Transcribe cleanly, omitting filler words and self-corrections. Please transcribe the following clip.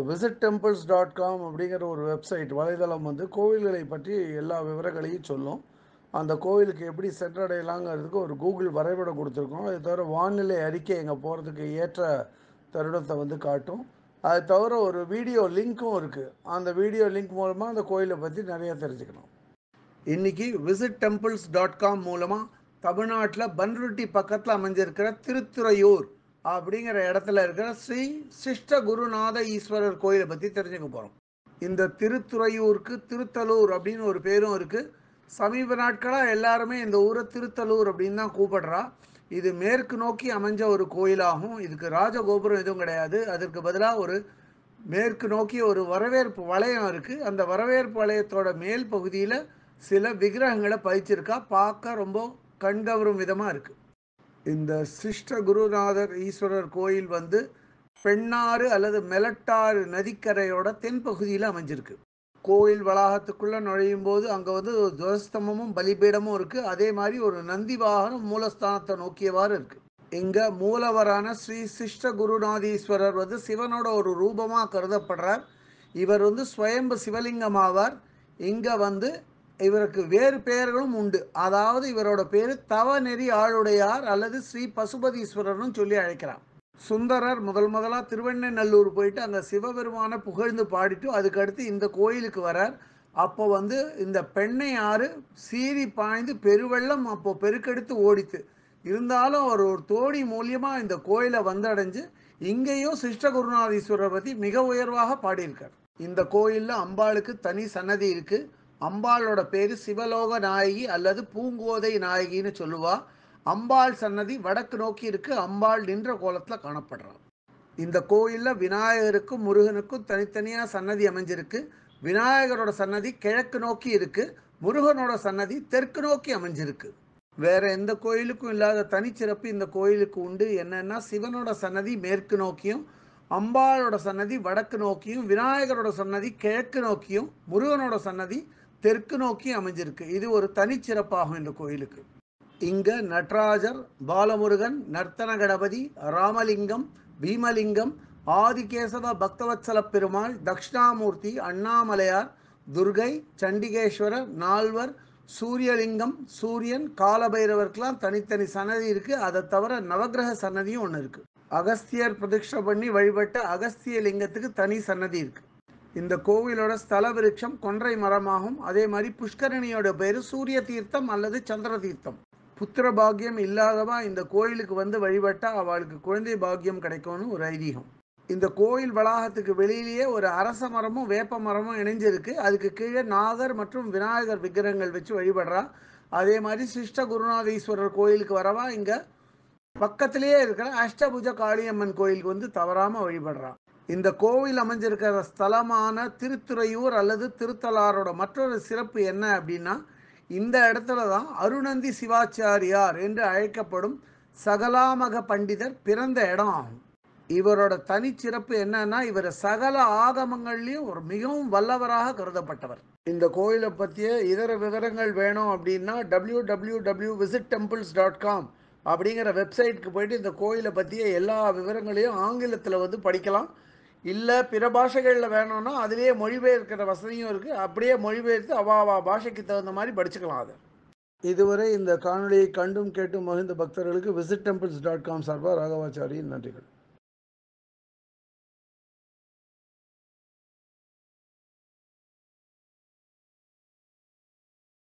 visittemples.com அப்படிங்கிற ஒரு website வலைதளம் வந்து கோவில்களை பற்றி எல்லா விவரங்களையும் சொல்லும். அந்த கோவிலுக்கு எப்படி சென்றடையலாங்கிறதுக்கு ஒரு கூகுள் வரைபடம் கொடுத்துருக்கோம். அது தவிர வானிலை அறிக்கை எங்கே போகிறதுக்கு ஏற்ற தருணத்தை வந்து காட்டும். அது தவிர ஒரு வீடியோ லிங்க்கும் இருக்குது. அந்த வீடியோ லிங்க் மூலமாக அந்த கோயிலை பற்றி நிறைய தெரிஞ்சுக்கணும். இன்றைக்கி visittemples.com மூலமாக தமிழ்நாட்டில் பன்ருட்டி பக்கத்தில் அமைஞ்சிருக்கிற திருத்துறையூர் அப்படிங்கிற இடத்துல இருக்கிற ஸ்ரீ சிஷ்ட குருநாத ஈஸ்வரர் கோயிலை பற்றி தெரிஞ்சுக்க போகிறோம். இந்த திருத்துறையூருக்கு திருத்தலூர் அப்படின்னு ஒரு பேரும் இருக்குது. சமீப நாட்களாக எல்லாருமே இந்த ஊரை திருத்தலூர் அப்படின்னு தான் கூப்பிடுறா. இது மேற்கு நோக்கி அமைஞ்ச ஒரு கோயிலாகும். இதுக்கு ராஜகோபுரம் எதுவும் கிடையாது. அதற்கு பதிலாக ஒரு மேற்கு நோக்கி ஒரு வரவேற்பு வளையம் இருக்குது. அந்த வரவேற்பு வளையத்தோட மேல் பகுதியில் சில விக்கிரகங்களை பதிச்சிருக்கா. பார்க்க ரொம்ப கண்கவரும் விதமாக இருக்குது. இந்த சிஷ்ட குருநாதர் ஈஸ்வரர் கோயில் வந்து பெண்ணாறு அல்லது மெலட்டாறு நதிக்கரையோட தென்பகுதியில் அமைஞ்சிருக்கு. கோயில் வளாகத்துக்குள்ளே நுழையும் போது அங்கே வந்து ஒரு துவஸ்தம்பமும் பலிபீடமும் இருக்குது. அதே மாதிரி ஒரு நந்தி வாகனம் மூலஸ்தானத்தை நோக்கியவாறு இருக்குது. இங்கே மூலவரான ஸ்ரீ சிஷ்ட குருநாதீஸ்வரர் வந்து சிவனோட ஒரு ரூபமாக கருதப்படுறார். இவர் வந்து ஸ்வயம்பு சிவலிங்கம் ஆவார். இங்கே வந்து இவருக்கு வேறு பெயர்களும் உண்டு. அதாவது இவரோட பேர் தவநெறி ஆளுடையார் அல்லது ஸ்ரீ பசுபதீஸ்வரர்னு சொல்லி அழைக்கிறார். சுந்தரர் முதலாக திருவெண்ணநல்லூர் போயிட்டு அங்கே சிவபெருமானை புகழ்ந்து பாடிட்டு அதுக்கடுத்து இந்த கோயிலுக்கு வரார். அப்போ வந்து இந்த பெண்ணை ஆறு சீறி பாய்ந்து பெருவெள்ளம் அப்போ பெருக்கெடுத்து ஓடித்து. இருந்தாலும் அவர் ஒரு தோழி மூலியமாக இந்த கோயிலை வந்தடைஞ்சு இங்கேயும் சிஷ்ட குருநாதீஸ்வரரை பற்றி மிக உயர்வாக பாடியிருக்கார். இந்த கோயிலில் அம்பாளுக்கு தனி சன்னதி இருக்குது. அம்பாளோட பேர் சிவலோக நாயகி அல்லது பூங்கோதை நாயகின்னு சொல்லுவா. அம்பாள் சன்னதி வடக்கு நோக்கி இருக்கு. அம்பாள் நின்ற கோலத்தில் காணப்படுறாள். இந்த கோயிலில் விநாயகருக்கும் முருகனுக்கும் தனித்தனியாக சன்னதி அமைஞ்சிருக்கு. விநாயகரோட சன்னதி கிழக்கு நோக்கி இருக்கு. முருகனோட சன்னதி தெற்கு நோக்கி அமைஞ்சிருக்கு. வேற எந்த கோயிலுக்கும் இல்லாத தனிச்சிறப்பு இந்த கோயிலுக்கு உண்டு. என்னன்னா சிவனோட சன்னதி மேற்கு நோக்கியும், அம்பாளோட சன்னதி வடக்கு நோக்கியும், விநாயகரோட சன்னதி கிழக்கு நோக்கியும், முருகனோட சன்னதி தெற்கு நோக்கி அமைஞ்சிருக்கு. இது ஒரு தனிச்சிறப்பாகும் இந்த கோயிலுக்கு. இங்க நடராஜர், பாலமுருகன், நர்த்தன கணபதி, ராமலிங்கம், பீமலிங்கம், ஆதிகேசவ பக்தவத்சல பெருமாள், தக்ஷணாமூர்த்தி, அண்ணாமலையார், துர்கை, சண்டிகேஸ்வரர், நால்வர், சூரியலிங்கம், சூரியன், காலபைரவருக்கெல்லாம் தனித்தனி சன்னதி இருக்கு. அதை தவிர நவகிரக சன்னதியும் ஒன்று இருக்கு. அகஸ்தியர் பிரதிஷ்டை பண்ணி வழிபட்ட அகஸ்திய லிங்கத்துக்கு தனி சன்னதி இருக்கு. இந்த கோவிலோட ஸ்தல விருட்சம் கொன்றை மரமாகும். அதே மாதிரி புஷ்கரணியோட பேர் சூரிய தீர்த்தம் அல்லது சந்திர தீர்த்தம். புத்திர பாக்கியம் இல்லாதவா இந்த கோயிலுக்கு வந்து வழிபட்டால் அவளுக்கு குழந்தை பாக்கியம் கிடைக்கும்னு ஒரு ஐதீகம். இந்த கோயில் வளாகத்துக்கு வெளியிலேயே ஒரு அரச மரமும் வேப்ப மரமும் இணைஞ்சிருக்கு. அதுக்கு கீழே நாகர் மற்றும் விநாயகர் விக்கிரகங்கள் வச்சு வழிபடுறா. அதே மாதிரி சிஷ்ட குருநாதீஸ்வரர் கோயிலுக்கு வரவா இங்கே பக்கத்திலேயே இருக்கிற அஷ்டபுஜ காளியம்மன் கோயிலுக்கு வந்து தவறாமல் வழிபடுறா. இந்த கோவில் அமைஞ்சிருக்கிற ஸ்தலமான திருத்துறையூர் அல்லது திருத்தலாரோட மற்றொரு சிறப்பு என்ன அப்படின்னா, இந்த இடத்துல தான் அருணந்தி சிவாச்சாரியார் என்று அழைக்கப்படும் சகலாமக பண்டிதர் பிறந்த இடம் ஆகும். இவரோட தனிச்சிறப்பு என்னன்னா, இவர் சகல ஆகமங்கள்லையும் ஒரு மிகவும் வல்லவராக கருதப்பட்டவர். இந்த கோயிலை பற்றிய இதர விவரங்கள் வேணும் அப்படின்னா www.visittemples.com அப்படிங்கிற வெப்சைட்டுக்கு போயிட்டு இந்த கோயிலை பற்றிய எல்லா விவரங்களையும் ஆங்கிலத்தில் வந்து படிக்கலாம். இல்லை பிற பாஷைகளில் வேணும்னா அதிலேயே மொழிபெயர்க்கிற வசதியும் இருக்குது. அப்படியே மொழிபெயர்த்து அவாவா பாஷைக்கு தகுந்த மாதிரி படிச்சுக்கலாம். அதை இதுவரை இந்த காணொலியை கண்டும் கேட்டும் மகிழ்ந்த பக்தர்களுக்கு visittemples.com சார்பாக ராகவாச்சாரியின் நன்றிகள்.